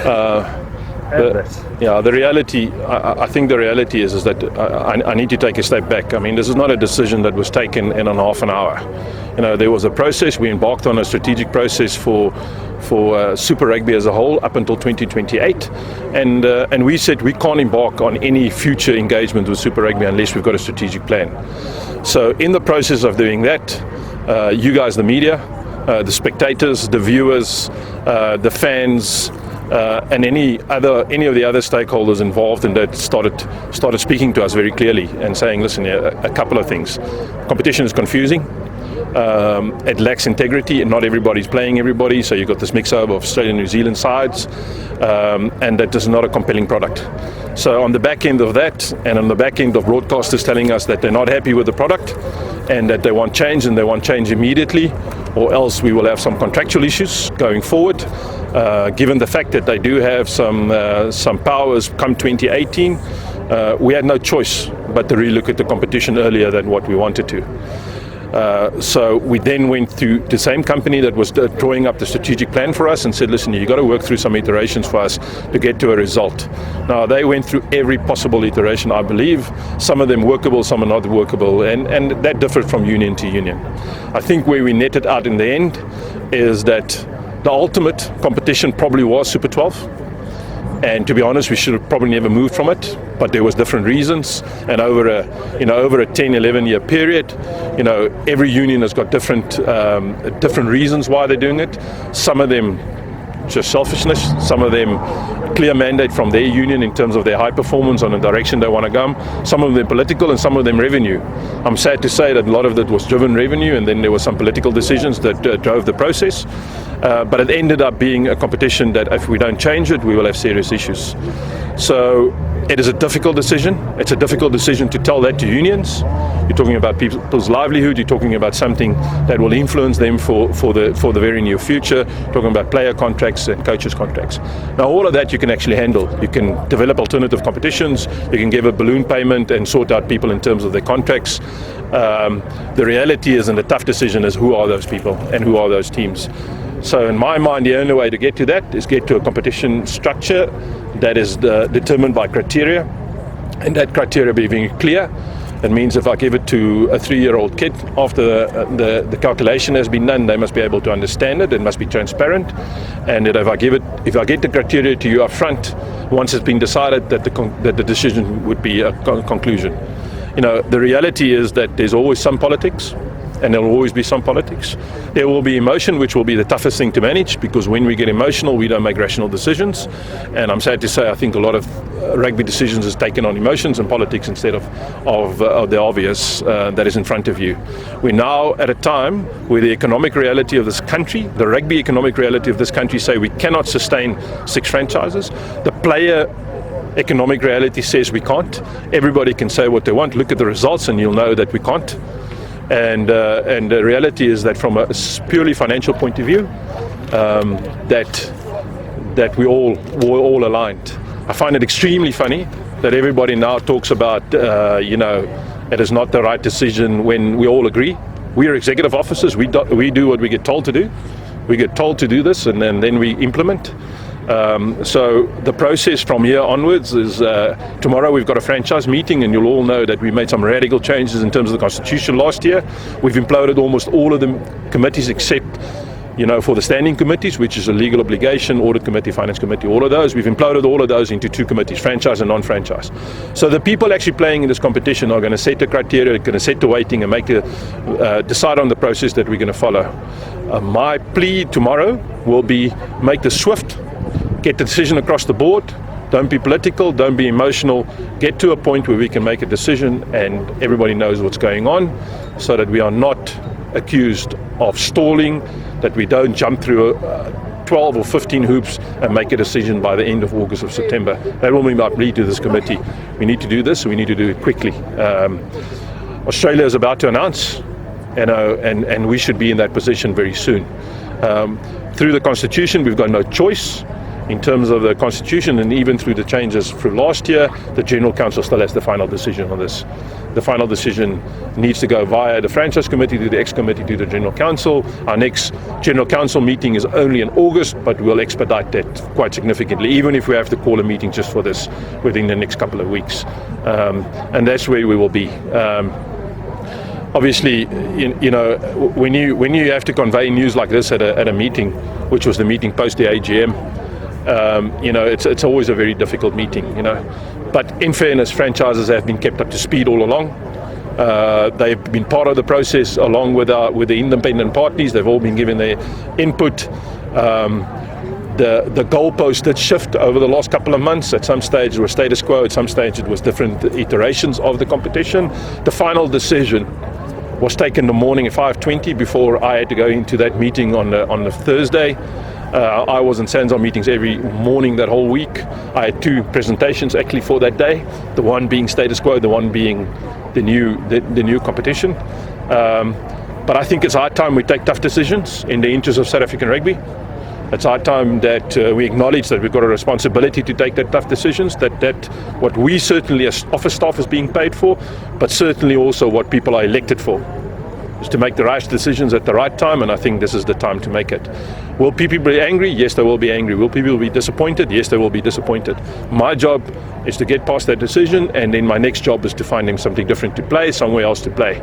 The reality, I think the reality is that I need to take a step back. I mean, this is not a decision that was taken in half an hour. There was a process. We embarked on a strategic process for Super Rugby as a whole up until 2028, and we said we can't embark on any future engagement with Super Rugby unless we've got a strategic plan. So in the process of doing that, you guys, the media, the spectators, the viewers, the fans, and any of the other stakeholders involved in that started speaking to us very clearly and saying, listen, a couple of things. Competition is confusing. It lacks integrity, and not everybody's playing everybody, so you've got this mix-up of Australia and New Zealand sides, and that is not a compelling product. So on the back end of that, and on the back end of broadcasters telling us that they're not happy with the product and that they want change, and they want change immediately, or else we will have some contractual issues going forward, given the fact that they do have some powers come 2018, we had no choice but to relook at the competition earlier than what we wanted to. So we then went to the same company that was drawing up the strategic plan for us and said, listen, you've got to work through some iterations for us to get to a result. Now, they went through every possible iteration, I believe. Some of them workable, some are not workable, and that differed from union to union. I think where we netted out in the end is that the ultimate competition probably was Super 12. And to be honest, we should have probably never moved from it, but there was different reasons. And over a 10, 11 year period, every union has got different reasons why they're doing it. Some of them just selfishness, some of them clear mandate from their union in terms of their high performance on the direction they want to go. Some of them political and some of them revenue. I'm sad to say that a lot of that was driven revenue, and then there were some political decisions that drove the process. But it ended up being a competition that if we don't change it, we will have serious issues. So it is a difficult decision. It's a difficult decision to tell that to unions. You're talking about people's livelihood. You're talking about something that will influence them for the very near future. You're talking about player contracts and coaches contracts. Now, all of that you can actually handle. You can develop alternative competitions. You can give a balloon payment and sort out people in terms of their contracts. The reality is, and the tough decision is, who are those people and who are those teams? So in my mind, the only way to get to that is get to a competition structure that is determined by criteria, and that criteria being clear. It means if I give it to a 3-year-old kid, after the calculation has been done, they must be able to understand it. It must be transparent. And that if I get the criteria to you up front, once it's been decided, that the decision would be a conclusion. The reality is that there's always some politics, and there will always be some politics. There will be emotion, which will be the toughest thing to manage, because when we get emotional, we don't make rational decisions. And I'm sad to say, I think a lot of rugby decisions is taken on emotions and politics instead of the obvious that is in front of you. We're now at a time where the economic reality of this country, the rugby economic reality of this country, say we cannot sustain 6 franchises. The player economic reality says we can't. Everybody can say what they want. Look at the results and you'll know that we can't. And the reality is that from a purely financial point of view, that we're all aligned. I find it extremely funny that everybody now talks about, it is not the right decision when we all agree. We are executive officers. We do what we get told to do. We get told to do this, and then we implement. So the process from here onwards is tomorrow we've got a franchise meeting, and you'll all know that we made some radical changes in terms of the constitution last year. We've imploded almost all of the committees except for the standing committees, which is a legal obligation, audit committee, finance committee, all of those. We've imploded all of those into 2 committees, franchise and non-franchise. So the people actually playing in this competition are going to set the criteria, going to set the weighting, and decide on the process that we're going to follow. My plea tomorrow will be make the swift, get the decision across the board. Don't be political, don't be emotional. Get to a point where we can make a decision and everybody knows what's going on, so that we are not accused of stalling, that we don't jump through 12 or 15 hoops and make a decision by the end of August or September. That will be my plea to this committee. We need to do this, we need to do it quickly. Australia is about to announce, and we should be in that position very soon. Through the Constitution, we've got no choice. in terms of the constitution, and even through the changes through last year, the General Council still has the final decision on this. The final decision needs to go via the Franchise Committee to the Ex-Committee to the General Council. Our next General Council meeting is only in August, but we'll expedite that quite significantly, even if we have to call a meeting just for this within the next couple of weeks. And that's where we will be. Obviously, when you have to convey news like this at a meeting, which was the meeting post the AGM, it's always a very difficult meeting, But in fairness, franchises have been kept up to speed all along. They've been part of the process along with the independent parties. They've all been given their input. The goalposts did shift over the last couple of months. At some stage it was status quo, at some stage it was different iterations of the competition. The final decision was taken the morning at 5:20 before I had to go into that meeting on the Thursday. I was in SANZAAR meetings every morning that whole week. I had 2 presentations actually for that day, the one being status quo, the one being the new competition. But I think it's high time we take tough decisions in the interest of South African rugby. It's high time that we acknowledge that we've got a responsibility to take that tough decisions, that what we certainly as office staff is being paid for, but certainly also what people are elected for, is to make the right decisions at the right time, and I think this is the time to make it. Will people be angry? Yes, they will be angry. Will people be disappointed? Yes, they will be disappointed. My job is to get past that decision, and then my next job is to find them something different to play, somewhere else to play.